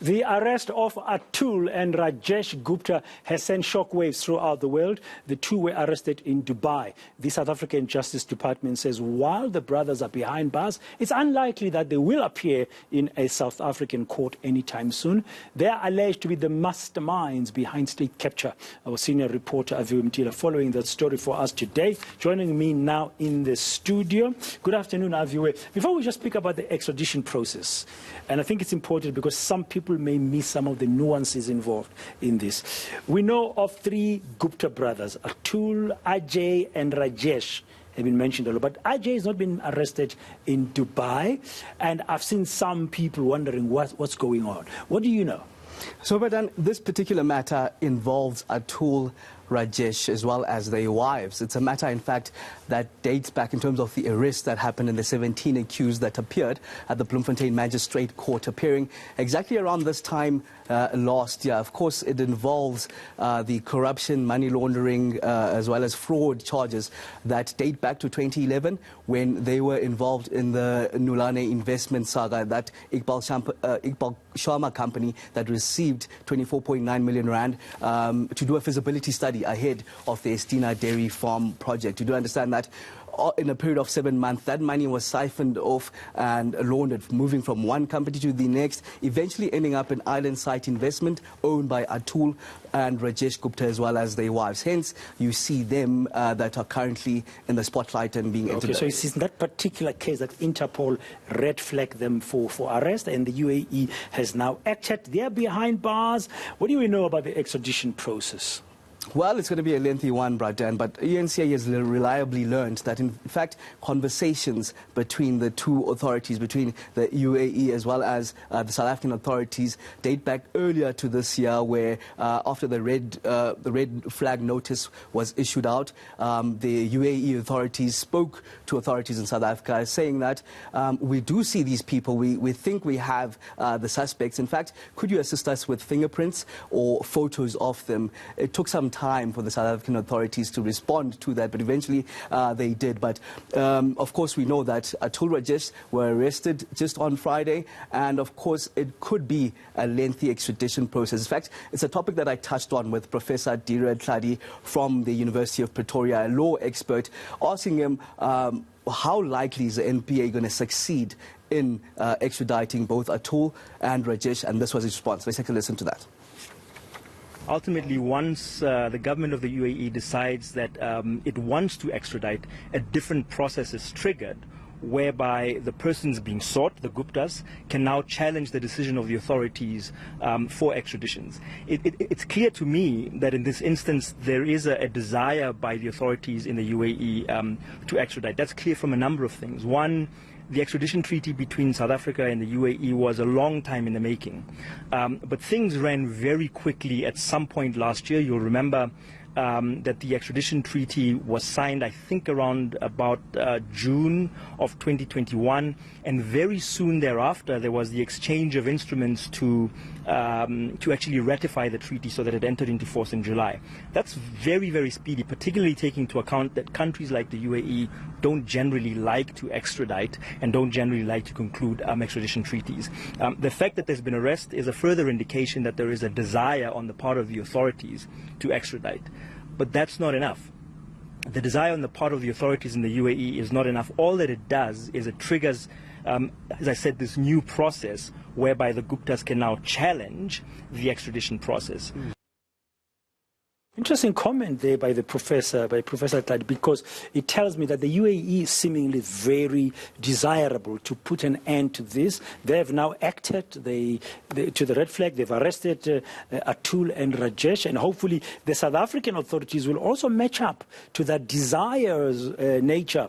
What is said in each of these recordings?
The arrest of Atul and Rajesh Gupta has sent shockwaves throughout the world. The two were arrested in Dubai. The South African Justice Department says while the brothers are behind bars, it's unlikely that they will appear in a South African court anytime soon. They are alleged to be the masterminds behind state capture. Our senior reporter, Aviwe Mtila, following that story for us today, joining me now in the studio. Good afternoon, Aviwe. Before we just speak about the extradition process, and I think it's important because some people may miss some of the nuances involved in this. We know of three Gupta brothers, Atul, Ajay and Rajesh have been mentioned a lot, but Ajay has not been arrested in Dubai, and I've seen some people wondering what's going on. What do you know? So, Badan, this particular matter involves Atul, Rajesh, as well as their wives. It's a matter, in fact, that dates back in terms of the arrest that happened in the 17 accused that appeared at the Bloemfontein Magistrate Court, appearing exactly around this time last year. Of course, it involves the corruption, money laundering, as well as fraud charges that date back to 2011 when they were involved in the Nulane investment saga, that Iqbal Sharma company that received 24.9 million rand to do a feasibility study ahead of the Estina dairy farm project. You do understand that in a period of 7 months, that money was siphoned off and laundered, moving from one company to the next, eventually ending up in Island Site Investment, owned by Atul and Rajesh Gupta, as well as their wives. Hence, you see them that are currently in the spotlight and being Okay, so it's in that particular case that Interpol red flagged them for arrest, and the UAE has now acted. They're behind bars. What do we know about the extradition process? Well, it's going to be a lengthy one, Bradan, but eNCA has reliably learned that, in fact, conversations between the two authorities, between the UAE as well as the South African authorities, date back earlier to this year, where after the red flag notice was issued out, the UAE authorities spoke to authorities in South Africa, saying that we do see these people, we think we have the suspects. In fact, could you assist us with fingerprints or photos of them? It took some time for the South African authorities to respond to that, but eventually they did. But of course, we know that Atul, Rajesh were arrested just on Friday, and of course it could be a lengthy extradition process. In fact, it's a topic that I touched on with Professor Dira Tladi from the University of Pretoria, a law expert, asking him how likely is the NPA going to succeed in extraditing both Atul and Rajesh, and this was his response. Let's take a listen to that. Ultimately, once the government of the UAE decides that it wants to extradite, a different process is triggered, whereby the persons being sought, the Guptas, can now challenge the decision of the authorities for extraditions. It's clear to me that in this instance there is a desire by the authorities in the UAE to extradite. That's clear from a number of things. One, the extradition treaty between South Africa and the UAE was a long time in the making. But things ran very quickly at some point last year. You'll remember that the extradition treaty was signed, I think, around about June of 2021, and very soon thereafter there was the exchange of instruments to actually ratify the treaty so that it entered into force in July. That's very, very speedy, particularly taking into account that countries like the UAE don't generally like to extradite and don't generally like to conclude extradition treaties. The fact that there's been arrest is a further indication that there is a desire on the part of the authorities to extradite. But that's not enough. The desire on the part of the authorities in the UAE is not enough. All that it does is it triggers, as I said, this new process whereby the Guptas can now challenge the extradition process. Interesting comment there by Professor Tladi, because it tells me that the UAE is seemingly very desirable to put an end to this. They have now acted to the red flag. They've arrested Atul and Rajesh, and hopefully the South African authorities will also match up to that desirous nature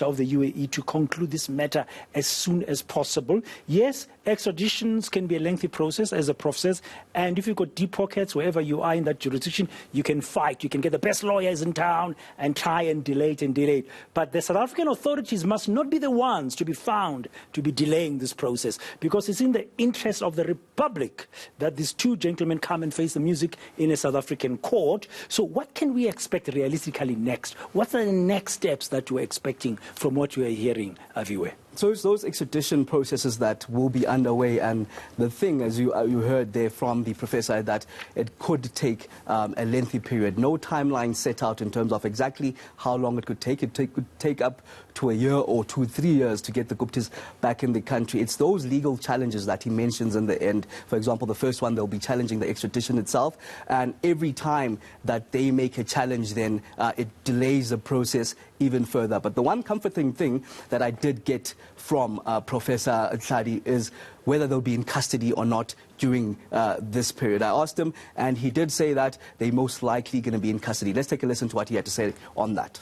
of the UAE to conclude this matter as soon as possible. Yes, extraditions can be a lengthy process, as the Prof says, and if you've got deep pockets wherever you are in that jurisdiction, you can fight, you can get the best lawyers in town and try and delay it. But the South African authorities must not be the ones to be found to be delaying this process, because it's in the interest of the Republic that these two gentlemen come and face the music in a South African court. So what can we expect realistically next? What are the next steps that we're expecting from what we are hearing, Aviwe? So it's those extradition processes that will be underway, and the thing, as you heard there from the professor, that it could take a lengthy period. No timeline set out in terms of exactly how long it could take. It could take up to a year or 2-3 years to get the Guptas back in the country. It's those legal challenges that he mentions in the end. For example, the first one, they'll be challenging the extradition itself, and every time that they make a challenge, then it delays the process even further. But the one comforting thing that I did get from Professor Mtila is whether they'll be in custody or not during this period. I asked him, and he did say that they're most likely going to be in custody. Let's take a listen to what he had to say on that.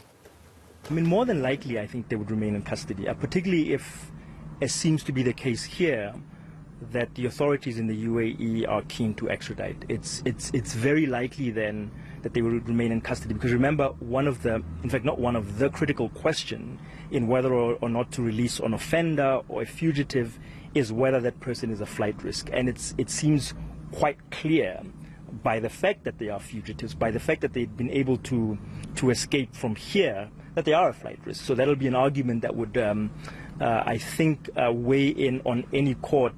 I mean, more than likely, I think they would remain in custody, particularly if, as seems to be the case here, that the authorities in the UAE are keen to extradite. It's very likely then that they will remain in custody, because remember, the critical question in whether or not to release an offender or a fugitive is whether that person is a flight risk. And it seems quite clear by the fact that they are fugitives, by the fact that they've been able to escape from here, that they are a flight risk. So that'll be an argument that would, I think, weigh in on any court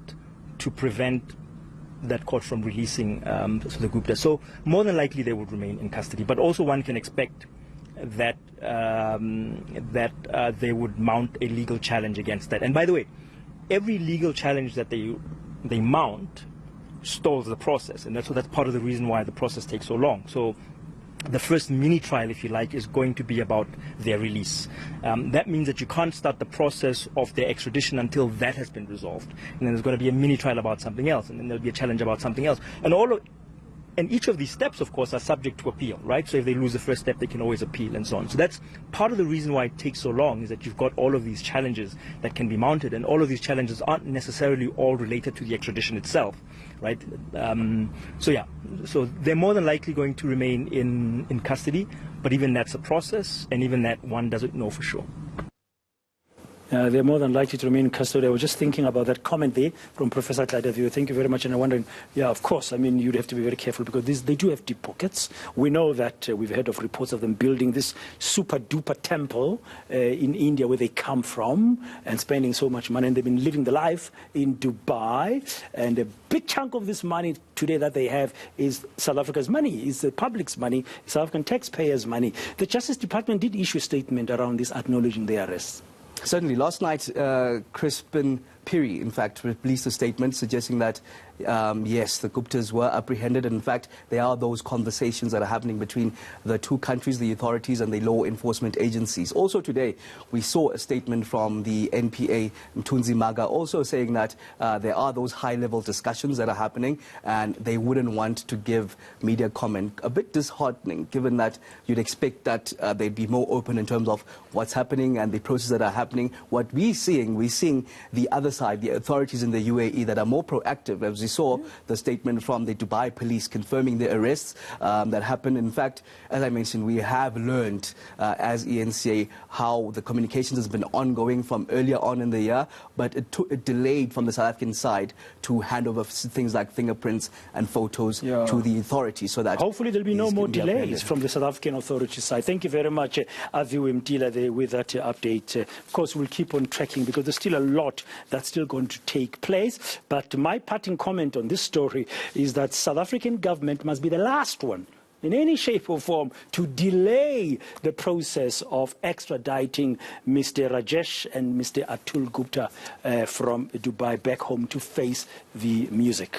to prevent that court from releasing the Gupta. So more than likely they would remain in custody. But also one can expect that they would mount a legal challenge against that. And by the way, every legal challenge that they mount stalls the process, and that's part of the reason why the process takes so long. So the first mini trial, if you like, is going to be about their release. That means that you can't start the process of their extradition until that has been resolved. And then there's going to be a mini trial about something else, and then there'll be a challenge about something else. And each of these steps, of course, are subject to appeal, right? So if they lose the first step, they can always appeal and so on. So that's part of the reason why it takes so long, is that you've got all of these challenges that can be mounted, and all of these challenges aren't necessarily all related to the extradition itself, right? So they're more than likely going to remain in custody, but even that's a process, and even that one doesn't know for sure. They're more than likely to remain in custody. I was just thinking about that comment there from Professor Mtila. Thank you very much. And I'm wondering, yeah, of course, I mean, you'd have to be very careful, because they do have deep pockets. We know that we've heard of reports of them building this super-duper temple in India, where they come from, and spending so much money. And they've been living the life in Dubai. And a big chunk of this money today that they have is South Africa's money, is the public's money, South African taxpayers' money. The Justice Department did issue a statement around this, acknowledging their arrests. Certainly. Last night, Crispin Piri, in fact, released a statement suggesting that, yes, the Guptas were apprehended. And in fact, there are those conversations that are happening between the two countries, the authorities and the law enforcement agencies. Also today, we saw a statement from the NPA, Mthunzi Maga, also saying that there are those high-level discussions that are happening, and they wouldn't want to give media comment. A bit disheartening, given that you'd expect that they'd be more open in terms of what's happening and the processes that are happening. What we're seeing the other side, the authorities in the UAE that are more proactive. As we saw the statement from the Dubai police confirming the arrests that happened. In fact, as I mentioned, we have learned as eNCA how the communications has been ongoing from earlier on in the year, but it delayed from the South African side to hand over things like fingerprints and photos to the authorities, so that hopefully there'll be no more delays from the South African authorities side. Thank you very much, Aviwe Mtila, there with that update. Of course, we'll keep on tracking, because there's still a lot that's still going to take place. But my parting comment on this story is that South African government must be the last one in any shape or form to delay the process of extraditing Mr. Rajesh and Mr. Atul Gupta from Dubai back home to face the music.